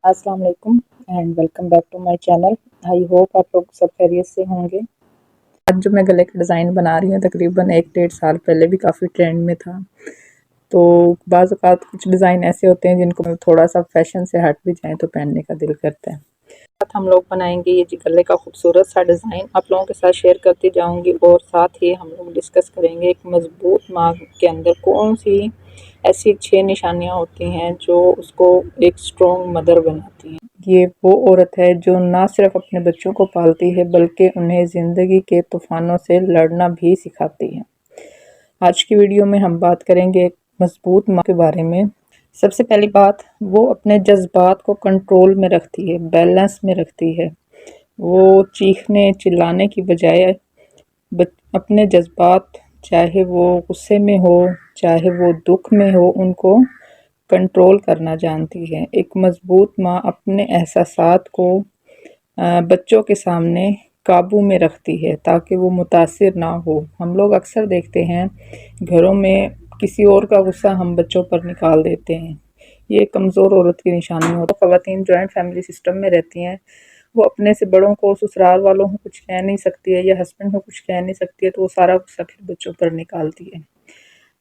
अस्सलाम वालेकुम and welcome back to my channel. I hope आप लोग सब खैरियत से होंगे। आज जो मैं गले का डिज़ाइन बना रही हूँ तकरीबन 1-1.5 साल पहले भी काफ़ी ट्रेंड में था। तो बाज़ औक़ात कुछ डिज़ाइन ऐसे होते हैं जिनको थोड़ा सा फैशन से हट भी जाएँ तो पहनने का दिल करता है। हम लोग बनाएंगे ये जी गले का खूबसूरत सा डिज़ाइन आप लोगों के साथ शेयर करती जाऊंगी और साथ ही हम लोग डिस्कस करेंगे एक मजबूत माँ के अंदर कौन सी ऐसी 6 निशानियाँ होती हैं जो उसको एक स्ट्रॉन्ग मदर बनाती हैं। ये वो औरत है जो ना सिर्फ अपने बच्चों को पालती है बल्कि उन्हें ज़िंदगी के तूफ़ानों से लड़ना भी सिखाती है। आज की वीडियो में हम बात करेंगे एक मजबूत माँ के बारे में। सबसे पहली बात, वो अपने जज्बात को कंट्रोल में रखती है, बैलेंस में रखती है। वो चीखने चिल्लाने की बजाय अपने जज्बात, चाहे वो गुस्से में हो चाहे वो दुख में हो, उनको कंट्रोल करना जानती है। एक मजबूत माँ अपने एहसासात को बच्चों के सामने काबू में रखती है ताकि वो मुतासिर ना हो। हम लोग अक्सर देखते हैं घरों में किसी और का गुस्सा हम बच्चों पर निकाल देते हैं। ये कमज़ोर औरत की निशानी होती है। ख़वातीन जॉइंट फैमिली सिस्टम में रहती हैं, वो अपने से बड़ों को, ससुराल वालों को कुछ कह नहीं सकती है या हस्बैंड को कुछ कह नहीं सकती है, तो वो सारा गुस्सा फिर बच्चों पर निकालती है।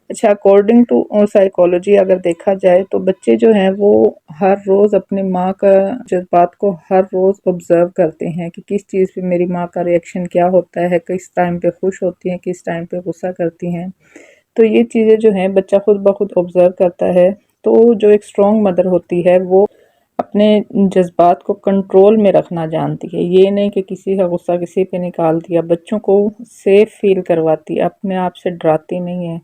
अच्छा, अकॉर्डिंग टू साइकोलॉजी अगर देखा जाए तो बच्चे जो हैं वो हर रोज़ अपने माँ का जज्बात को हर रोज़ ऑब्ज़र्व करते हैं कि किस चीज़ पे मेरी माँ का रिएक्शन क्या होता है, किस टाइम पे खुश होती हैं, किस टाइम पे गुस्सा करती हैं। तो ये चीज़ें जो हैं बच्चा खुद ब खुद ऑब्ज़र्व करता है। तो जो एक स्ट्रॉन्ग मदर होती है वो अपने जज्बात को कंट्रोल में रखना जानती है। ये नहीं कि किसी का गुस्सा किसी पे निकाल दिया, बच्चों को सेफ फील करवाती है, अपने आप से डराती नहीं है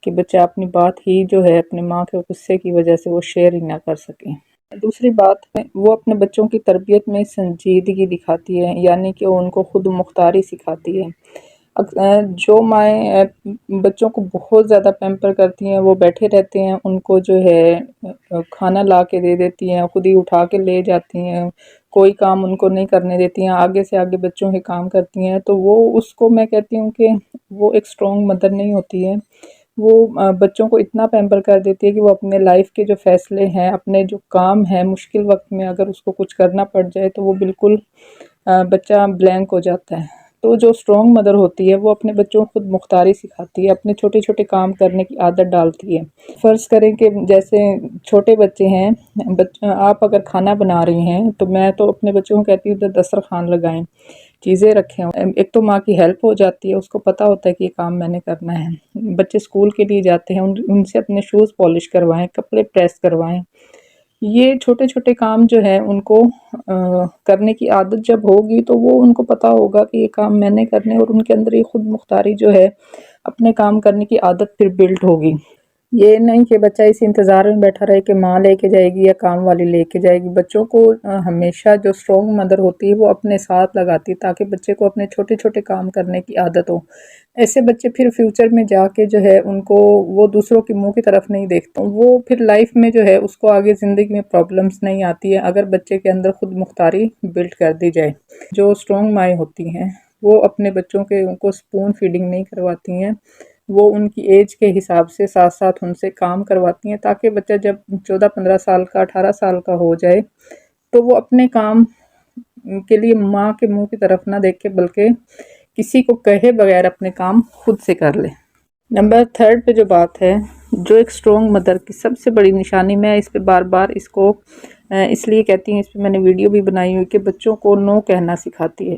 कि बच्चा अपनी बात ही जो है अपनी माँ के गुस्से की वजह से वो शेयर ही ना कर सके। दूसरी बात है, वो अपने बच्चों की तरबियत में संजीदगी दिखाती है, यानी कि उनको खुद मुख्तारी सिखाती है। जो माएँ बच्चों को बहुत ज़्यादा पैम्पर करती हैं, वो बैठे रहते हैं, उनको जो है खाना ला के दे देती हैं, खुद ही उठा के ले जाती हैं, कोई काम उनको नहीं करने देती हैं, आगे से आगे बच्चों के काम करती हैं, तो वो उसको मैं कहती हूँ कि वो एक स्ट्रॉन्ग मदर नहीं होती है। वो बच्चों को इतना पैम्पर कर देती है कि वो अपने लाइफ के जो फ़ैसले हैं, अपने जो काम हैं, मुश्किल वक़्त में अगर उसको कुछ करना पड़ जाए तो वो बिल्कुल बच्चा ब्लैंक हो जाता है। तो जो स्ट्रॉन्ग मदर होती है वो अपने बच्चों को खुद मुख्तारी सिखाती है, अपने छोटे-छोटे काम करने की आदत डालती है। फ़र्ज़ करें कि जैसे छोटे बच्चे हैं, आप अगर खाना बना रही हैं तो मैं तो अपने बच्चों को कहती हूँ इधर दस्तरख़्वान लगाएँ, चीज़ें रखें। एक तो माँ की हेल्प हो जाती है, उसको पता होता है कि ये काम मैंने करना है। बच्चे स्कूल के लिए जाते हैं, उनसे अपने शूज़ पॉलिश करवाएँ, कपड़े प्रेस करवाएँ। ये छोटे-छोटे काम जो है उनको करने की आदत जब होगी तो वो उनको पता होगा कि ये काम मैंने करने, और उनके अंदर ये खुद मुख्तारी जो है अपने काम करने की आदत फिर बिल्ड होगी। ये नहीं कि बच्चा इस इंतज़ार में बैठा रहे कि माँ लेके जाएगी या काम वाली लेके जाएगी। बच्चों को हमेशा जो स्ट्रॉन्ग मदर होती है वो अपने साथ लगाती है ताकि बच्चे को अपने छोटे-छोटे काम करने की आदत हो। ऐसे बच्चे फिर फ्यूचर में जाके जो है उनको वो दूसरों के मुँह की तरफ नहीं देखते। वो फिर लाइफ में जो है उसको आगे ज़िंदगी में प्रॉब्लम्स नहीं आती है अगर बच्चे के अंदर खुद मुख्तारी बिल्ड कर दी जाए। जो स्ट्रॉन्ग माएँ होती हैं वो अपने बच्चों के उनको स्पून फीडिंग नहीं करवाती हैं, वो उनकी एज के हिसाब से साथ-साथ उनसे काम करवाती हैं ताकि बच्चा जब 14-15 साल का, 18 साल का हो जाए तो वो अपने काम के लिए माँ के मुँह की तरफ ना देखे बल्कि किसी को कहे बगैर अपने काम खुद से कर ले। नंबर 3 पे जो बात है, जो एक स्ट्रॉन्ग मदर की सबसे बड़ी निशानी, मैं इस पे बार-बार इसको इसलिए कहती हूँ, इस पे मैंने वीडियो भी बनाई हुई कि बच्चों को नो कहना सिखाती है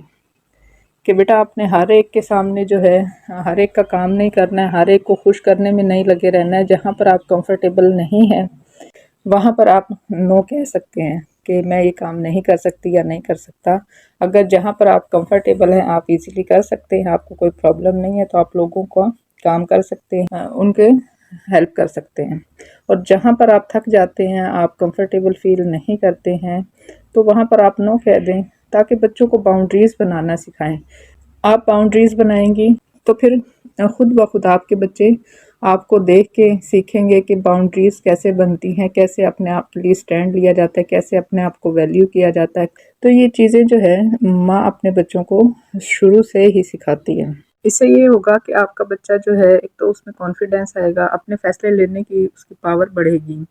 कि बेटा आपने हर एक के सामने जो है हर एक का काम नहीं करना है, हर एक को खुश करने में नहीं लगे रहना है। जहाँ पर आप कंफर्टेबल नहीं हैं वहाँ पर आप नो कह सकते हैं कि मैं ये काम नहीं कर सकती या नहीं कर सकता। अगर जहाँ पर आप कंफर्टेबल हैं, आप इजीली कर सकते हैं, आपको कोई प्रॉब्लम नहीं है, तो आप लोगों का काम कर सकते हैं, उनके हेल्प कर सकते हैं। और जहाँ पर आप थक जाते हैं, आप कंफर्टेबल फील नहीं करते हैं, तो वहाँ पर आप नो कह दें ताकि बच्चों को बाउंड्रीज़ बनाना सिखाएं। आप बाउंड्रीज़ बनाएंगी तो फिर खुद ब खुद आपके बच्चे आपको देख के सीखेंगे कि बाउंड्रीज़ कैसे बनती हैं, कैसे अपने आप के लिए स्टैंड लिया जाता है, कैसे अपने आप को वैल्यू किया जाता है। तो ये चीज़ें जो है माँ अपने बच्चों को शुरू से ही सिखाती है। इससे ये होगा कि आपका बच्चा जो है एक तो उसमें कॉन्फिडेंस आएगा, अपने फ़ैसले लेने की उसकी पावर बढ़ेगी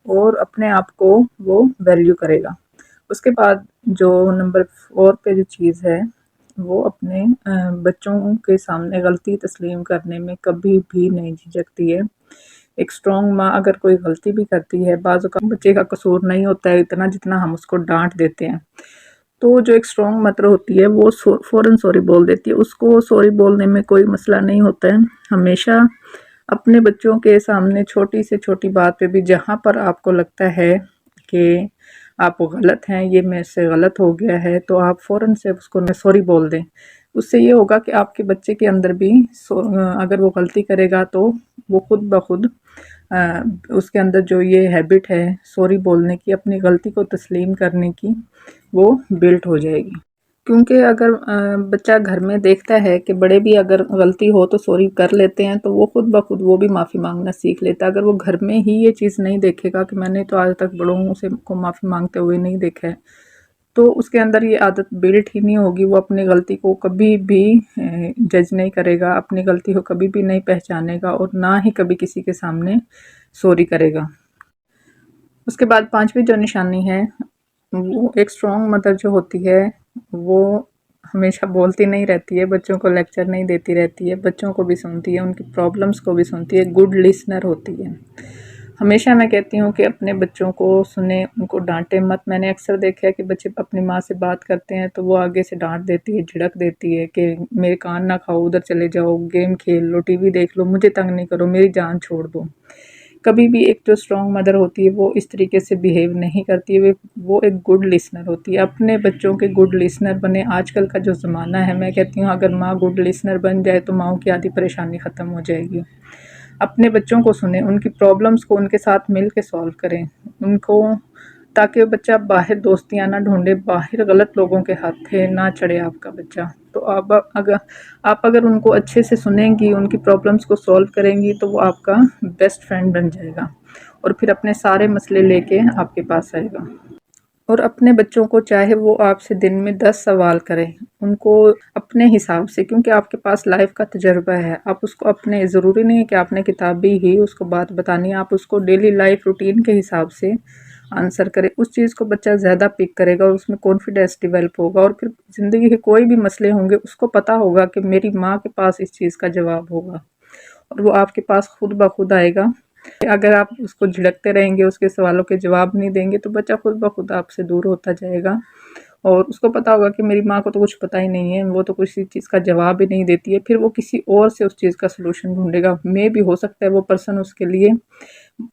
और अपने आप को वो वैल्यू करेगा। اس کے بعد جو نمبر 4 پہ جو چیز ہے وہ اپنے بچوں کے سامنے غلطی تسلیم کرنے میں کبھی بھی نہیں جھجکتی ہے۔ ایک اسٹرانگ ماں اگر کوئی غلطی بھی کرتی ہے، بعض اوقات بچے کا قصور نہیں ہوتا ہے اتنا جتنا ہم اس کو ڈانٹ دیتے ہیں، تو جو ایک اسٹرانگ مدر ہوتی ہے وہ فوراً سوری بول دیتی ہے۔ اس کو سوری بولنے میں کوئی مسئلہ نہیں ہوتا ہے۔ ہمیشہ اپنے بچوں کے سامنے چھوٹی سے چھوٹی بات پہ بھی جہاں پر آپ کو لگتا ہے کہ آپ غلط ہیں، یہ میرے سے غلط ہو گیا ہے، تو آپ فوراً سے اس کو سوری بول دیں۔ اس سے یہ ہوگا کہ آپ کے بچے کے اندر بھی اگر وہ غلطی کرے گا تو وہ خود بخود اس کے اندر جو یہ ہیبٹ ہے سوری بولنے کی، اپنی غلطی کو تسلیم کرنے کی، وہ بلٹ ہو جائے گی۔ کیونکہ اگر بچہ گھر میں دیکھتا ہے کہ بڑے بھی اگر غلطی ہو تو سوری کر لیتے ہیں تو وہ خود بخود وہ بھی معافی مانگنا سیکھ لیتا ہے۔ اگر وہ گھر میں ہی یہ چیز نہیں دیکھے گا کہ میں نے تو آج تک بڑوں سے کو معافی مانگتے ہوئے نہیں دیکھا ہے، تو اس کے اندر یہ عادت بلٹ ہی نہیں ہوگی۔ وہ اپنی غلطی کو کبھی بھی جج نہیں کرے گا، اپنی غلطی کو کبھی بھی نہیں پہچانے گا، اور نہ ہی کبھی کسی کے سامنے سوری کرے گا۔ اس کے بعد 5ویں جو نشانی ہے، وہ ایک اسٹرانگ مدر جو ہوتی ہے وہ ہمیشہ بولتی نہیں رہتی ہے، بچوں کو لیکچر نہیں دیتی رہتی ہے، بچوں کو بھی سنتی ہے، ان کی پرابلمس کو بھی سنتی ہے، گڈ لسنر ہوتی ہے۔ ہمیشہ میں کہتی ہوں کہ اپنے بچوں کو سنیں، ان کو ڈانٹیں مت۔ میں نے اکثر دیکھا ہے کہ بچے اپنی ماں سے بات کرتے ہیں تو وہ آگے سے ڈانٹ دیتی ہے، جھڑک دیتی ہے کہ میرے کان نہ کھاؤ، ادھر چلے جاؤ، گیم کھیل لو، ٹی وی دیکھ لو، مجھے تنگ نہیں کرو، میری جان چھوڑ دو۔ کبھی بھی ایک جو اسٹرانگ مدر ہوتی ہے وہ اس طریقے سے بیہیو نہیں کرتی ہے، وہ ایک گڈ لسنر ہوتی ہے۔ اپنے بچوں کے گڈ لسنر بنے۔ آج کل کا جو زمانہ ہے، میں کہتی ہوں اگر ماں گڈ لسنر بن جائے تو ماؤں کی آدھی پریشانی ختم ہو جائے گی۔ اپنے بچوں کو سنیں، ان کی پرابلمس کو ان کے ساتھ مل کے سالو کریں، ان کو، تاکہ بچہ باہر دوستیاں نہ ڈھونڈے، باہر غلط لوگوں کے ہاتھے نہ چڑھے آپ کا بچہ۔ تو آپ اگر ان کو اچھے سے سنیں گی، ان کی پرابلمس کو سالو کریں گی تو وہ آپ کا بیسٹ فرینڈ بن جائے گا، اور پھر اپنے سارے مسئلے لے کے آپ کے پاس آئے گا۔ اور اپنے بچوں کو چاہے وہ آپ سے دن میں 10 سوال کریں، ان کو اپنے حساب سے، کیونکہ آپ کے پاس لائف کا تجربہ ہے، آپ اس کو اپنے، ضروری نہیں ہے کہ آپ نے کتابی ہی اس کو بات بتانی ہے، آپ اس کو ڈیلی لائف روٹین کے حساب سے آنسر کریں۔ اس چیز کو بچہ زیادہ پک کرے گا، اور اس میں کانفیڈنس ڈیولپ ہوگا، اور پھر زندگی کے کوئی بھی مسئلے ہوں گے اس کو پتا ہوگا کہ میری ماں کے پاس اس چیز کا جواب ہوگا، اور وہ آپ کے پاس خود بخود آئے گا۔ اگر آپ اس کو جھڑکتے رہیں گے، اس کے سوالوں کے جواب نہیں دیں گے، تو بچہ خود بخود آپ سے دور ہوتا جائے گا، اور اس کو پتا ہوگا کہ میری ماں کو تو کچھ پتا ہی نہیں ہے، وہ تو کسی چیز کا جواب ہی نہیں دیتی ہے۔ پھر وہ کسی اور سے اس چیز کا سلوشن ڈھونڈے گا، میں بھی ہو سکتا ہے وہ پرسن اس کے لیے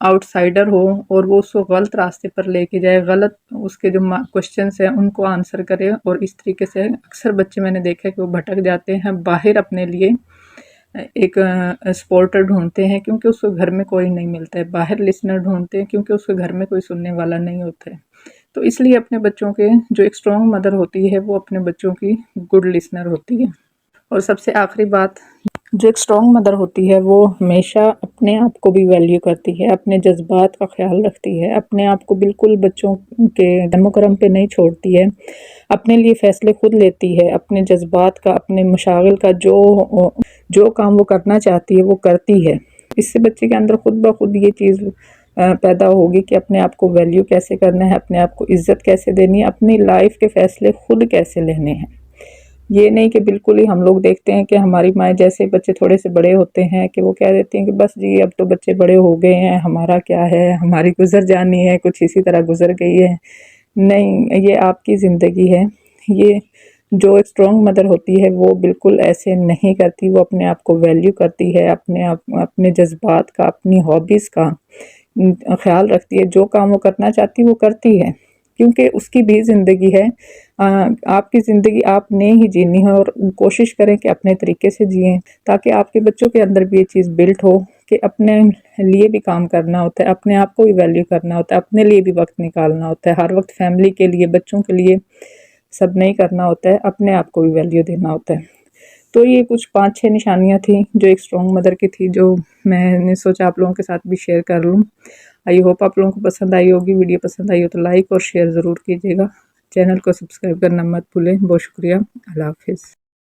آؤٹ سائڈر ہو، اور وہ اس کو غلط راستے پر لے کے جائے، غلط اس کے جو کوشچنس ہیں ان کو آنسر کرے، اور اس طریقے سے اکثر بچے میں نے دیکھا ہے کہ وہ بھٹک جاتے ہیں، باہر اپنے لیے ایک سپورٹر ڈھونڈتے ہیں کیونکہ اس کو گھر میں کوئی نہیں ملتا ہے، باہر لسنر ڈھونڈتے ہیں کیونکہ اس کے گھر میں کوئی سننے والا نہیں ہوتا ہے۔ تو اس لیے اپنے بچوں کے، جو ایک اسٹرانگ مدر ہوتی ہے وہ اپنے بچوں کی گڈ لسنر ہوتی ہے۔ اور سب سے آخری بات، جو ایک اسٹرانگ مدر ہوتی ہے وہ ہمیشہ اپنے آپ کو بھی ویلیو کرتی ہے، اپنے جذبات کا خیال رکھتی ہے، اپنے آپ کو بالکل بچوں کے دم و کرم پہ نہیں چھوڑتی ہے، اپنے لیے فیصلے خود لیتی ہے، اپنے جذبات کا، اپنے مشاغل کا، جو کام وہ کرنا چاہتی ہے وہ کرتی ہے۔ اس سے بچے کے اندر خود بخود یہ چیز پیدا ہوگی کہ اپنے آپ کو ویلیو کیسے کرنا ہے، اپنے آپ کو عزت کیسے دینی ہے، اپنی لائف کے فیصلے خود کیسے لینے ہیں۔ یہ نہیں کہ بالکل ہی ہم لوگ دیکھتے ہیں کہ ہماری مائیں جیسے بچے تھوڑے سے بڑے ہوتے ہیں کہ وہ کہہ دیتی ہیں کہ بس جی اب تو بچے بڑے ہو گئے ہیں، ہمارا کیا ہے، ہماری گزر جانی ہے، کچھ اسی طرح گزر گئی ہے۔ نہیں، یہ آپ کی زندگی ہے۔ یہ جو ایک اسٹرانگ مدر ہوتی ہے وہ بالکل ایسے نہیں کرتی، وہ اپنے آپ کو ویلیو کرتی ہے، اپنے جذبات کا، اپنی ہابیز کا خیال رکھتی ہے، جو کام وہ کرنا چاہتی وہ کرتی ہے، کیونکہ اس کی بھی زندگی ہے۔ آپ کی زندگی آپ نے ہی جینی ہے، اور کوشش کریں کہ اپنے طریقے سے جئیں تاکہ آپ کے بچوں کے اندر بھی یہ چیز بلٹ ہو کہ اپنے لیے بھی کام کرنا ہوتا ہے، اپنے آپ کو بھی ویلیو کرنا ہوتا ہے، اپنے لیے بھی وقت نکالنا ہوتا ہے، ہر وقت فیملی کے لیے، بچوں کے لیے سب نہیں کرنا ہوتا ہے، اپنے آپ کو بھی ویلیو دینا ہوتا ہے۔ تو یہ کچھ 5-6 نشانیاں تھیں جو ایک اسٹرانگ مدر کی تھی، جو میں نے سوچا آپ لوگوں کے ساتھ بھی شیئر کر لوں۔ آئی ہوپ آپ لوگوں کو پسند آئی ہوگی۔ ویڈیو پسند آئی ہو تو لائک اور شیئر ضرور کیجیے گا، چینل کو سبسکرائب کرنا مت بھولیں۔ بہت شکریہ، اللہ حافظ۔